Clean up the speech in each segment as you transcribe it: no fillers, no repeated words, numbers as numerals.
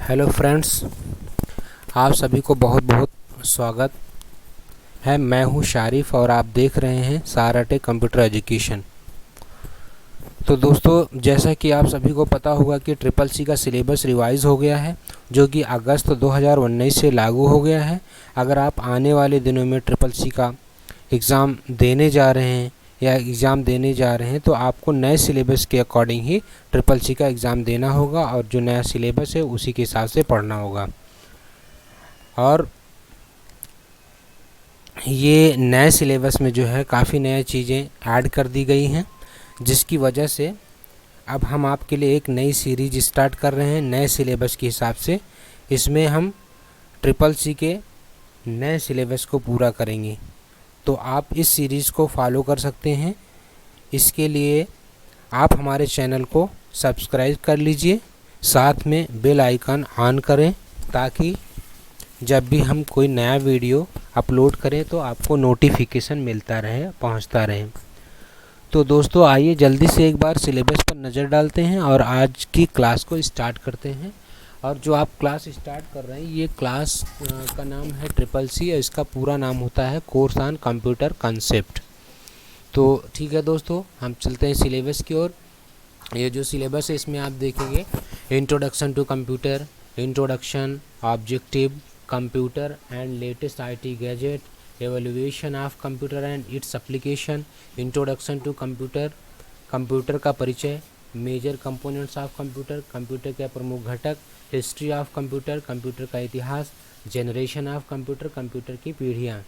Hello friends, आप सभी को बहुत बहुत स्वागत है। मैं हूं शारिफ और आप देख रहे हैं सारा टेक कंप्यूटर एजुकेशन। तो दोस्तों, जैसा कि आप सभी को पता होगा कि ट्रिपल सी का सिलेबस रिवाइज़ हो गया है, जो कि अगस्त 2019 से लागू हो गया है। अगर आप आने वाले दिनों में ट्रिपल सी का एग्ज़ाम देने जा रहे हैं तो आपको नए सिलेबस के अकॉर्डिंग ही ट्रिपल सी का एग्ज़ाम देना होगा और जो नया सिलेबस है उसी के हिसाब से पढ़ना होगा। और ये नए सिलेबस में जो है काफ़ी नई चीज़ें ऐड कर दी गई हैं, जिसकी वजह से अब हम आपके लिए एक नई सीरीज स्टार्ट कर रहे हैं नए सिलेबस के हिसाब से। इसमें हम ट्रिपल सी के नए सिलेबस को पूरा करेंगे, तो आप इस सीरीज़ को फॉलो कर सकते हैं। इसके लिए आप हमारे चैनल को सब्सक्राइब कर लीजिए, साथ में बेल आइकन ऑन करें ताकि जब भी हम कोई नया वीडियो अपलोड करें तो आपको नोटिफिकेशन मिलता रहे, पहुंचता रहे। तो दोस्तों, आइए जल्दी से एक बार सिलेबस पर नज़र डालते हैं और आज की क्लास को स्टार्ट करते हैं। और जो आप क्लास स्टार्ट कर रहे हैं, ये क्लास का नाम है ट्रिपल सी और इसका पूरा नाम होता है कोर्स ऑन कंप्यूटर कंसेप्ट। तो ठीक है दोस्तों, हम चलते हैं सिलेबस की ओर। ये जो सिलेबस है इसमें आप देखेंगे introduction to computer, introduction, objective, computer and latest IT gadget, evolution of computer and its application, introduction to computer, computer का परिचय, major components of computer, computer के प्रमुख घटक, हिस्ट्री ऑफ कंप्यूटर, कंप्यूटर का इतिहास, जनरेशन ऑफ कंप्यूटर, कंप्यूटर की पीढ़ियाँ।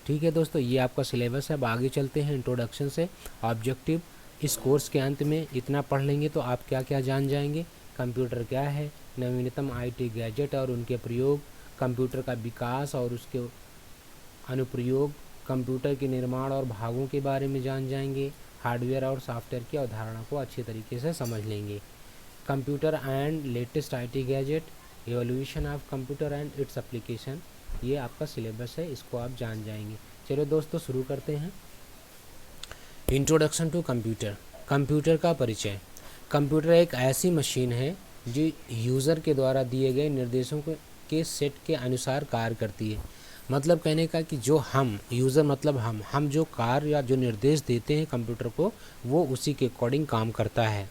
ठीक है दोस्तों, ये आपका सिलेबस है। अब आगे चलते हैं इंट्रोडक्शन से ऑब्जेक्टिव। इस कोर्स के अंत में इतना पढ़ लेंगे तो आप क्या क्या जान जाएंगे। कंप्यूटर क्या है, नवीनतम आईटी गैजेट और उनके प्रयोग, कंप्यूटर का विकास और उसके अनुप्रयोग, कंप्यूटर के निर्माण और भागों के बारे में जान जाएंगे, हार्डवेयर और सॉफ्टवेयर की अवधारणा को अच्छी तरीके से समझ लेंगे। Computer and latest IT gadget, evolution of computer and its application, ये आपका सिलेबस है, इसको आप जान जाएंगे। चलो दोस्तों, शुरू करते हैं। इंट्रोडक्शन टू कंप्यूटर, कंप्यूटर का परिचय। कंप्यूटर एक ऐसी मशीन है जो यूज़र के द्वारा दिए गए निर्देशों के सेट के अनुसार कार्य करती है। मतलब कहने का कि जो हम यूज़र मतलब हम जो कार्य या जो निर्देश देते हैं कंप्यूटर को, वो उसी के अकॉर्डिंग काम करता है।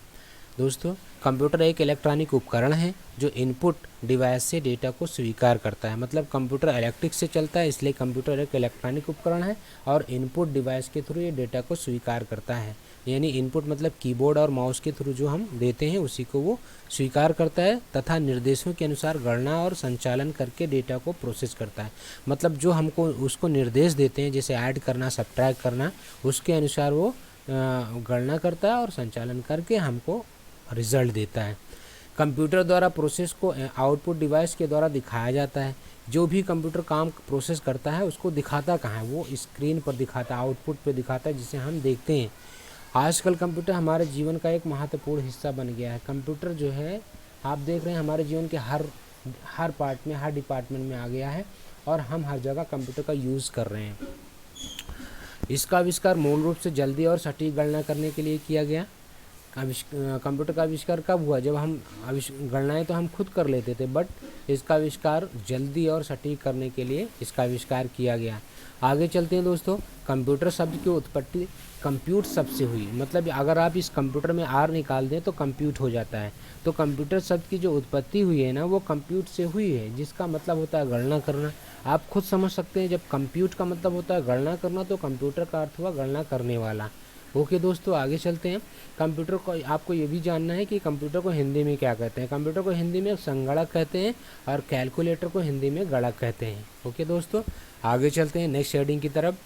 दोस्तों, कंप्यूटर एक इलेक्ट्रॉनिक उपकरण है जो इनपुट डिवाइस से डेटा को स्वीकार करता है। मतलब कंप्यूटर इलेक्ट्रिक से चलता है, इसलिए कंप्यूटर एक इलेक्ट्रॉनिक उपकरण है और इनपुट डिवाइस के थ्रू ये डेटा को स्वीकार करता है। यानी इनपुट मतलब कीबोर्ड और माउस के थ्रू जो हम देते हैं उसी को वो स्वीकार करता है तथा निर्देशों के अनुसार गणना और संचालन करके डेटा को प्रोसेस करता है। मतलब जो हमको उसको निर्देश देते हैं, जैसे ऐड करना, सब्ट्रैक्ट करना, उसके अनुसार वो गणना करता है और संचालन करके हमको रिजल्ट देता है। कंप्यूटर द्वारा प्रोसेस को आउटपुट डिवाइस के द्वारा दिखाया जाता है। जो भी कंप्यूटर काम प्रोसेस करता है उसको दिखाता कहाँ है, वो स्क्रीन पर दिखाता है, आउटपुट पे दिखाता है, जिसे हम देखते हैं। आजकल कंप्यूटर हमारे जीवन का एक महत्वपूर्ण हिस्सा बन गया है। कंप्यूटर जो है आप देख रहे हैं हमारे जीवन के हर पार्ट में, हर डिपार्टमेंट में आ गया है और हम हर जगह कंप्यूटर का यूज़ कर रहे हैं। इसका आविष्कार मूल रूप से जल्दी और सटीक गणना करने के लिए किया गया। कंप्यूटर का आविष्कार कब हुआ? जब हम गणनाएं तो हम खुद कर लेते थे, बट इसका आविष्कार जल्दी और सटीक करने के लिए इसका आविष्कार किया गया। आगे चलते हैं दोस्तों। कंप्यूटर शब्द की उत्पत्ति कंप्यूट शब्द से हुई। मतलब अगर आप इस कंप्यूटर में आर निकाल दें तो कंप्यूट हो जाता है। तो कंप्यूटर शब्द की जो उत्पत्ति हुई है ना, वो कंप्यूट से हुई है, जिसका मतलब होता है गणना करना। आप खुद समझ सकते हैं, जब कंप्यूट का मतलब होता है गणना करना, तो कंप्यूटर का अर्थ हुआ गणना करने वाला। ओके दोस्तों, आगे चलते हैं। कंप्यूटर को आपको ये भी जानना है कि कंप्यूटर को हिंदी में क्या कहते हैं। कंप्यूटर को हिंदी में संगणक कहते हैं और कैलकुलेटर को हिंदी में गणक कहते हैं। ओके दोस्तों, आगे चलते हैं नेक्स्ट हेडिंग की तरफ।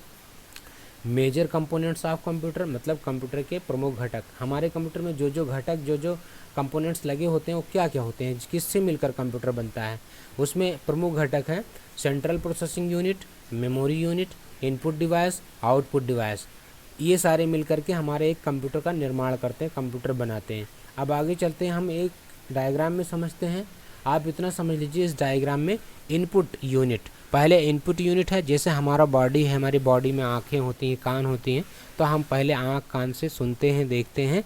मेजर कंपोनेंट्स ऑफ कंप्यूटर, मतलब कंप्यूटर के प्रमुख घटक। हमारे कंप्यूटर में जो जो घटक, जो जो कंपोनेंट्स लगे होते हैं वो क्या क्या होते हैं, किससे मिलकर कंप्यूटर बनता है। उसमें प्रमुख घटक हैं central processing unit, memory unit, input device, output device. ये सारे मिलकर के हमारे एक कंप्यूटर का निर्माण करते हैं, कंप्यूटर बनाते हैं। अब आगे चलते हैं, हम एक डायग्राम में समझते हैं। आप इतना समझ लीजिए, इस डायग्राम में इनपुट यूनिट, पहले इनपुट यूनिट है, जैसे हमारा बॉडी है, हमारी बॉडी में आँखें होती हैं, कान होती हैं, तो हम पहले आँख कान से सुनते हैं, देखते हैं,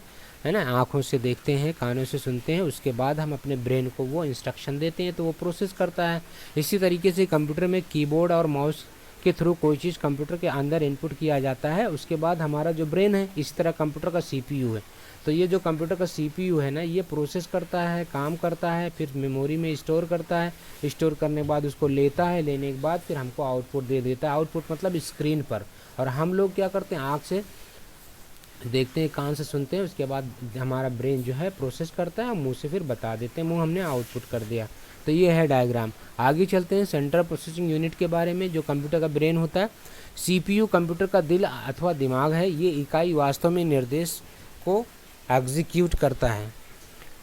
है ना, आँखों से देखते हैं, कानों से सुनते हैं, उसके बाद हम अपने ब्रेन को वो इंस्ट्रक्शन देते हैं तो वो प्रोसेस करता है। इसी तरीके से कंप्यूटर में कीबोर्ड और माउस के थ्रू कोई चीज़ कंप्यूटर के अंदर इनपुट किया जाता है, उसके बाद हमारा जो ब्रेन है, इसी तरह कंप्यूटर का सीपीयू है, तो ये जो कंप्यूटर का सीपीयू है ना, ये प्रोसेस करता है, काम करता है, फिर मेमोरी में स्टोर करता है, स्टोर करने के बाद उसको लेता है, लेने के बाद फिर हमको आउटपुट दे देता है। आउटपुट मतलब स्क्रीन पर, और हम लोग क्या करते हैं, आँख से देखते हैं, कान से सुनते हैं, उसके बाद हमारा ब्रेन जो है प्रोसेस करता है, मुंह से फिर बता देते हैं, मुंह हमने आउटपुट कर दिया। तो ये है डायग्राम। आगे चलते हैं सेंट्रल प्रोसेसिंग यूनिट के बारे में, जो कंप्यूटर का ब्रेन होता है। सीपीयू कंप्यूटर का दिल अथवा दिमाग है, ये इकाई वास्तव में निर्देश को एग्जीक्यूट करता है।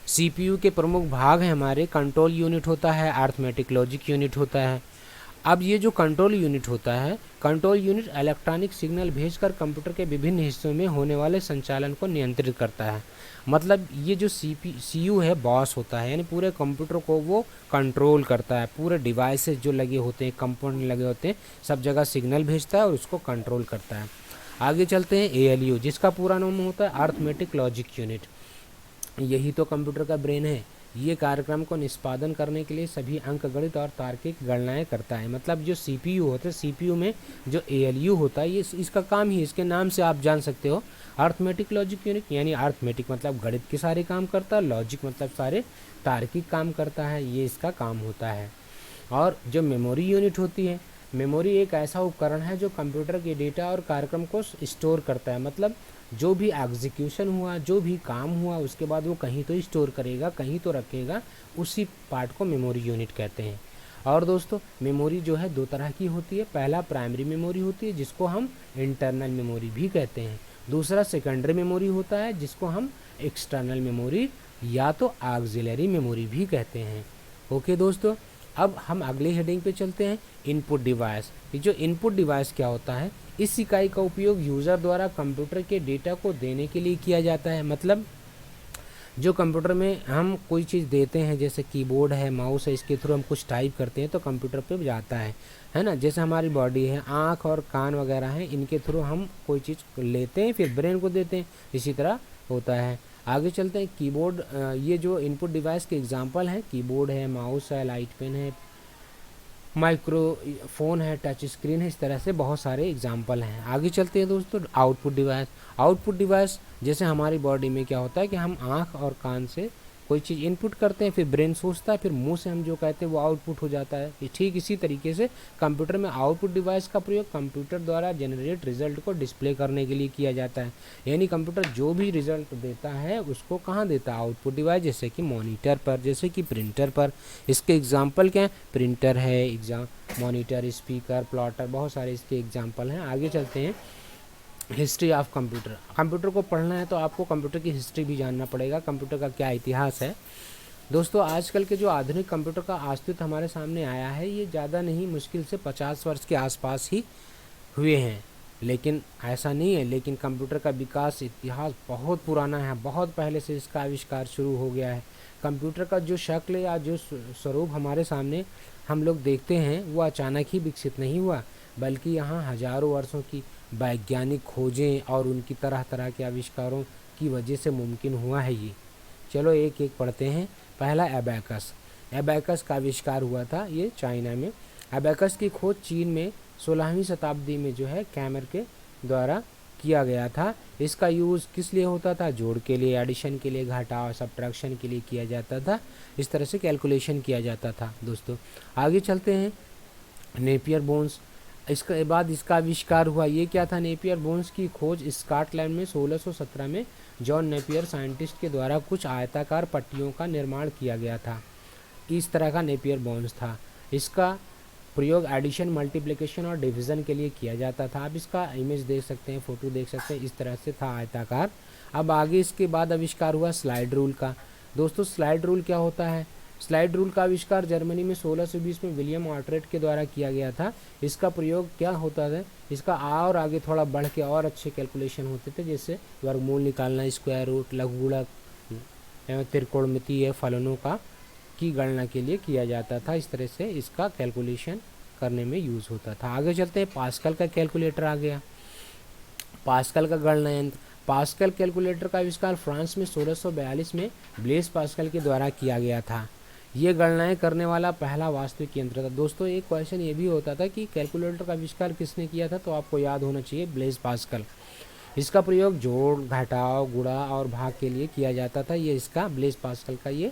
सीपीयू के प्रमुख भाग हैं हमारे, कंट्रोल यूनिट होता है, अरिथमेटिक लॉजिक यूनिट होता है। अब ये जो कंट्रोल यूनिट होता है, कंट्रोल यूनिट इलेक्ट्रॉनिक सिग्नल भेजकर कंप्यूटर के विभिन्न हिस्सों में होने वाले संचालन को नियंत्रित करता है। मतलब ये जो सीयू है, बॉस होता है, यानी पूरे कंप्यूटर को वो कंट्रोल करता है, पूरे डिवाइसेस जो लगे होते हैं, कंपोनेंट लगे होते हैं, सब जगह सिग्नल भेजता है और उसको कंट्रोल करता है। आगे चलते हैं एएलयू, जिसका पूरा नाम होता है अरिथमेटिक लॉजिक यूनिट। यही तो कंप्यूटर का ब्रेन है। ये कार्यक्रम को निष्पादन करने के लिए सभी अंकगणित और तार्किक गणनाएं करता है। मतलब जो सीपीयू होता है, सीपीयू में जो एएलयू होता है, ये इसका काम ही, इसके नाम से आप जान सकते हो, अरिथमेटिक लॉजिक यूनिट। यानी अरिथमेटिक मतलब गणित के सारे काम करता है, लॉजिक मतलब सारे तार्किक काम करता है, ये इसका काम होता है। और जो मेमोरी यूनिट होती है, मेमोरी एक ऐसा उपकरण है जो कंप्यूटर के डेटा और कार्यक्रम को स्टोर करता है। मतलब जो भी एग्जीक्यूशन हुआ, जो भी काम हुआ, उसके बाद वो कहीं तो स्टोर करेगा, कहीं तो रखेगा, उसी पार्ट को मेमोरी यूनिट कहते हैं। और दोस्तों, मेमोरी जो है दो तरह की होती है। पहला प्राइमरी मेमोरी होती है, जिसको हम इंटरनल मेमोरी भी कहते हैं। दूसरा सेकेंडरी मेमोरी होता है, जिसको हम एक्सटर्नल मेमोरी या तो ऑक्सिलरी मेमोरी भी कहते हैं। ओके दोस्तों, अब हम अगले हेडिंग पे चलते हैं, इनपुट डिवाइस। ये जो इनपुट डिवाइस क्या होता है, इस इकाई का उपयोग यूज़र द्वारा कंप्यूटर के डेटा को देने के लिए किया जाता है। मतलब जो कंप्यूटर में हम कोई चीज़ देते हैं, जैसे कीबोर्ड है, माउस है, इसके थ्रू हम कुछ टाइप करते हैं तो कंप्यूटर पे जाता है ना। जैसे हमारी बॉडी है, आँख और कान वगैरह हैं, इनके थ्रू हम कोई चीज़ लेते हैं, फिर ब्रेन को देते हैं, इसी तरह होता है। आगे चलते हैं, कीबोर्ड। ये जो इनपुट डिवाइस के एग्जांपल हैं, कीबोर्ड है, माउस है, लाइट पेन है, माइक्रोफोन है, टच स्क्रीन है, इस तरह से बहुत सारे एग्जांपल हैं। आगे चलते हैं दोस्तों, आउटपुट डिवाइस। आउटपुट डिवाइस जैसे हमारी बॉडी में क्या होता है कि हम आँख और कान से कोई चीज़ इनपुट करते हैं, फिर ब्रेन सोचता है, फिर मुंह से हम जो कहते हैं वो आउटपुट हो जाता है। ठीक इसी तरीके से कंप्यूटर में आउटपुट डिवाइस का प्रयोग कंप्यूटर द्वारा जनरेट रिजल्ट को डिस्प्ले करने के लिए किया जाता है। यानी कंप्यूटर जो भी रिजल्ट देता है उसको कहाँ देता है, आउटपुट डिवाइस, जैसे कि मॉनिटर पर, जैसे कि प्रिंटर पर। इसके एग्जाम्पल क्या है, प्रिंटर है, मॉनिटर, स्पीकर, प्लॉटर, बहुत सारे इसके एग्जाम्पल हैं। आगे चलते हैं, हिस्ट्री ऑफ कंप्यूटर। कंप्यूटर को पढ़ना है तो आपको कंप्यूटर की हिस्ट्री भी जानना पड़ेगा, कंप्यूटर का क्या इतिहास है। दोस्तों, आजकल के जो आधुनिक कंप्यूटर का अस्तित्व हमारे सामने आया है, ये ज़्यादा नहीं, मुश्किल से 50 वर्ष के आसपास ही हुए हैं। लेकिन ऐसा नहीं है, लेकिन कंप्यूटर का विकास इतिहास बहुत पुराना है, बहुत पहले से इसका आविष्कार शुरू हो गया है। कंप्यूटर का जो शक्ल या जो स्वरूप हमारे सामने हम लोग देखते हैं, वो अचानक ही विकसित नहीं हुआ, बल्कि यहाँ हजारों वर्षों की वैज्ञानिक खोजें और उनकी तरह तरह के आविष्कारों की वजह से मुमकिन हुआ है ये। चलो एक एक पढ़ते हैं। पहला एबैकस। एबैकस का आविष्कार हुआ था ये चाइना में। एबैकस की खोज चीन में 16वीं शताब्दी में जो है कैमर के द्वारा किया गया था। इसका यूज़ किस लिए होता था, जोड़ के लिए, एडिशन के लिए, घटाव, सब्ट्रैक्शन के लिए किया जाता था। इस तरह से कैलकुलेशन किया जाता था। दोस्तों आगे चलते हैं, नेपियर बोन्स। इसके बाद इसका आविष्कार हुआ, ये क्या था, नेपियर बोन्स की खोज स्कॉटलैंड में 1617 में जॉन नेपियर साइंटिस्ट के द्वारा कुछ आयताकार पट्टियों का निर्माण किया गया था। इस तरह का नेपियर बोन्स था। इसका प्रयोग एडिशन, मल्टीप्लिकेशन और डिवीज़न के लिए किया जाता था। आप इसका इमेज देख सकते हैं, फ़ोटो देख सकते हैं, इस तरह से था आयताकार। अब आगे इसके बाद आविष्कार हुआ स्लाइड रूल का। दोस्तों स्लाइड रूल क्या होता है, स्लाइड रूल का आविष्कार जर्मनी में 1620 में विलियम ऑर्ट्रेट के द्वारा किया गया था। इसका प्रयोग क्या होता था, इसका और आगे थोड़ा बढ़ के और अच्छे कैलकुलेशन होते थे, जैसे वर्गमूल निकालना, स्क्वायर रूट, लघुगुणक एवं त्रिकोणमितीय फलनों का की गणना के लिए किया जाता था। इस तरह से इसका कैलकुलेशन करने में यूज़ होता था। आगे चलते हैं, पास्कल का कैलकुलेटर आ गया। पास्कल का गणना यंत्र। पास्कल कैलकुलेटर का आविष्कार फ्रांस में 1642 में ब्लेस पास्कल के द्वारा किया गया था। ये गणनाएं करने वाला पहला वास्तविक यंत्र था। दोस्तों एक क्वेश्चन ये भी होता था कि कैलकुलेटर का आविष्कार किसने किया था, तो आपको याद होना चाहिए ब्लेस पास्कल। इसका प्रयोग जोड़, घटाव, गुणा और भाग के लिए किया जाता था। ये इसका ब्लेस पास्कल का ये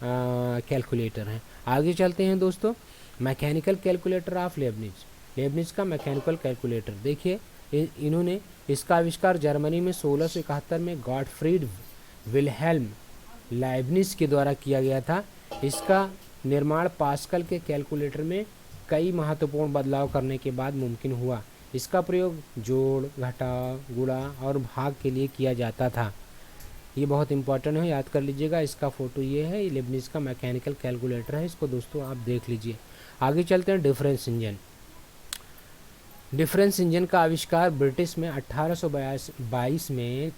कैलकुलेटर है। आगे चलते हैं दोस्तों, mechanical calculator of Lebanese. Lebanese का मैकेनिकल कैलकुलेटर देखिए, इन्होंने इसका आविष्कार जर्मनी में 1671 में गॉटफ्रीड विल्हेल्म लाइबनिज के द्वारा किया गया था। इसका निर्माण पास्कल के कैलकुलेटर में कई महत्वपूर्ण बदलाव करने के बाद मुमकिन हुआ। इसका प्रयोग जोड़, घटाव, गुणा और भाग के लिए किया जाता था। ये बहुत इंपॉर्टेंट है, याद कर लीजिएगा। इसका फोटो ये है, लेबनिज का मैकेनिकल कैलकुलेटर है, इसको दोस्तों आप देख लीजिए। आगे चलते हैं, डिफरेंस इंजन। डिफरेंस इंजन का आविष्कार ब्रिटिश में 1822 में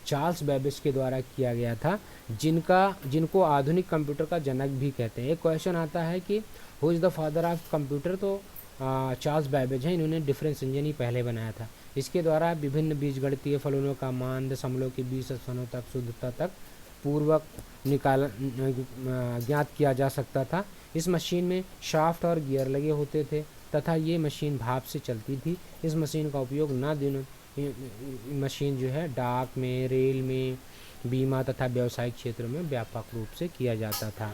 चार्ल्स बेबेज के द्वारा किया गया था, जिनको आधुनिक कंप्यूटर का जनक भी कहते हैं। एक क्वेश्चन आता है कि who is the father of computer, तो चार्ल्स बेबेज हैं, इन्होंने डिफरेंस इंजन ही पहले बनाया था। इसके द्वारा विभिन्न बीजगणितीय फलनों का मान, दशमलव के 20 स्थानों तक शुद्धता तक पूर्वक ज्ञात किया जा सकता था। इस मशीन में शाफ्ट और गियर लगे होते थे तथा ये मशीन भाप से चलती थी। इस मशीन का उपयोग मशीन जो है डाक में, रेल में, बीमा तथा व्यावसायिक क्षेत्रों में व्यापक रूप से किया जाता था।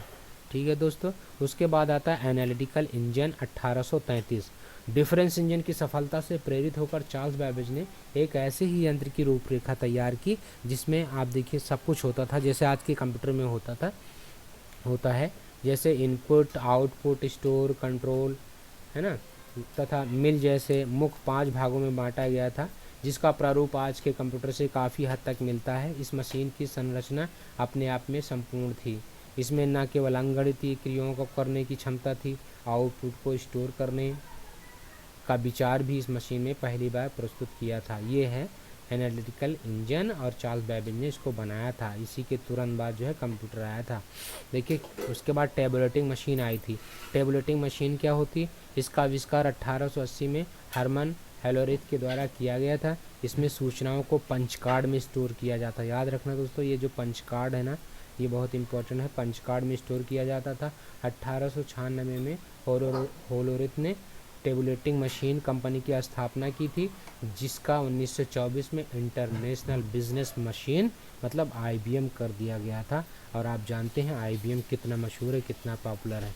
ठीक है दोस्तों, उसके बाद आता है एनालिटिकल इंजन 1833। डिफरेंस इंजन की सफलता से प्रेरित होकर चार्ल्स बेबेज ने एक ऐसे ही यंत्र की रूपरेखा तैयार की जिसमें आप देखिए सब कुछ होता था, जैसे आज के कंप्यूटर में होता है, जैसे इनपुट, आउटपुट, स्टोर, कंट्रोल, है ना, तथा मिल जैसे मुख्य 5 भागों में बांटा गया था, जिसका प्रारूप आज के कंप्यूटर से काफ़ी हद तक मिलता है। इस मशीन की संरचना अपने आप में संपूर्ण थी। इसमें न केवल अंकगणितीय क्रियाओं को करने की क्षमता थी, आउटपुट को स्टोर करने का विचार भी इस मशीन में पहली बार प्रस्तुत किया था। ये है एनालिटिकल इंजन और चार्ल्स बेबेज ने इसको बनाया था। इसी के तुरंत बाद जो है कंप्यूटर आया था। देखिए उसके बाद टेबुलेटिंग मशीन आई थी। टेबुलेटिंग मशीन क्या होती? इसका आविष्कार 1880 में हरमन हेलोरिथ के द्वारा किया गया था। इसमें सूचनाओं को पंच कार्ड में स्टोर किया जाता है। याद रखना दोस्तों, ये जो पंच कार्ड है ना, ये बहुत इंपॉर्टेंट है। पंच कार्ड में स्टोर किया जाता था। 1896 में हेलोरिथ ने टेबुलेटिंग मशीन कंपनी की स्थापना की थी, जिसका 1924 में इंटरनेशनल बिजनेस मशीन मतलब IBM कर दिया गया था। और आप जानते हैं IBM कितना मशहूर है, कितना पॉपुलर है।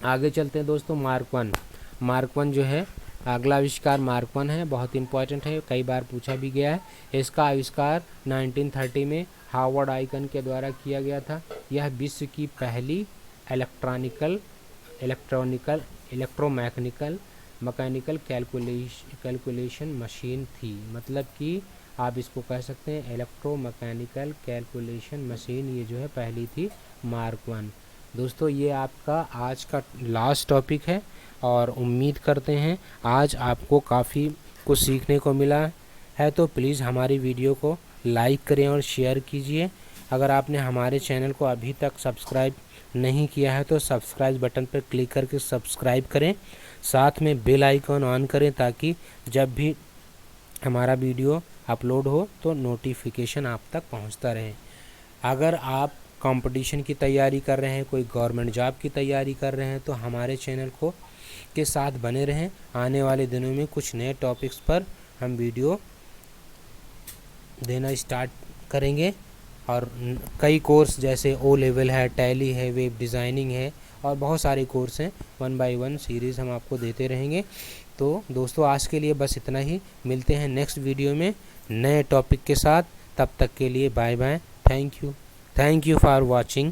आगे चलते हैं दोस्तों, मार्क वन जो है अगला आविष्कार मार्क 1 है, बहुत इंपॉर्टेंट है, कई बार पूछा भी गया है। इसका आविष्कार 1930 में हार्वर्ड आइकन के द्वारा किया गया था। यह विश्व की पहली मैकेनिकल कैलकुलेशन मशीन थी। मतलब कि आप इसको कह सकते हैं इलेक्ट्रोमैकेनिकल कैलकुलेशन मशीन, ये जो है पहली थी मार्क 1। दोस्तों ये आपका आज का लास्ट टॉपिक है और उम्मीद करते हैं आज आपको काफ़ी कुछ सीखने को मिला है। तो प्लीज़ हमारी वीडियो को लाइक करें और शेयर कीजिए। अगर आपने हमारे चैनल को अभी तक सब्सक्राइब नहीं किया है तो सब्सक्राइब बटन पर क्लिक करके सब्सक्राइब करें, साथ में बेल आइकॉन ऑन करें ताकि जब भी हमारा वीडियो अपलोड हो तो नोटिफिकेशन आप तक पहुंचता रहे। अगर आप कंपटीशन की तैयारी कर रहे हैं, कोई गवर्नमेंट जॉब की तैयारी कर रहे हैं तो हमारे चैनल को के साथ बने रहें। आने वाले दिनों में कुछ नए टॉपिक्स पर हम वीडियो देना स्टार्ट करेंगे और कई कोर्स जैसे O लेवल है, टैली है, वेब डिज़ाइनिंग है और बहुत सारे कोर्स हैं, 1 बाय 1 सीरीज़ हम आपको देते रहेंगे। तो दोस्तों आज के लिए बस इतना ही, मिलते हैं नेक्स्ट वीडियो में नए टॉपिक के साथ। तब तक के लिए bye bye, thank you for watching.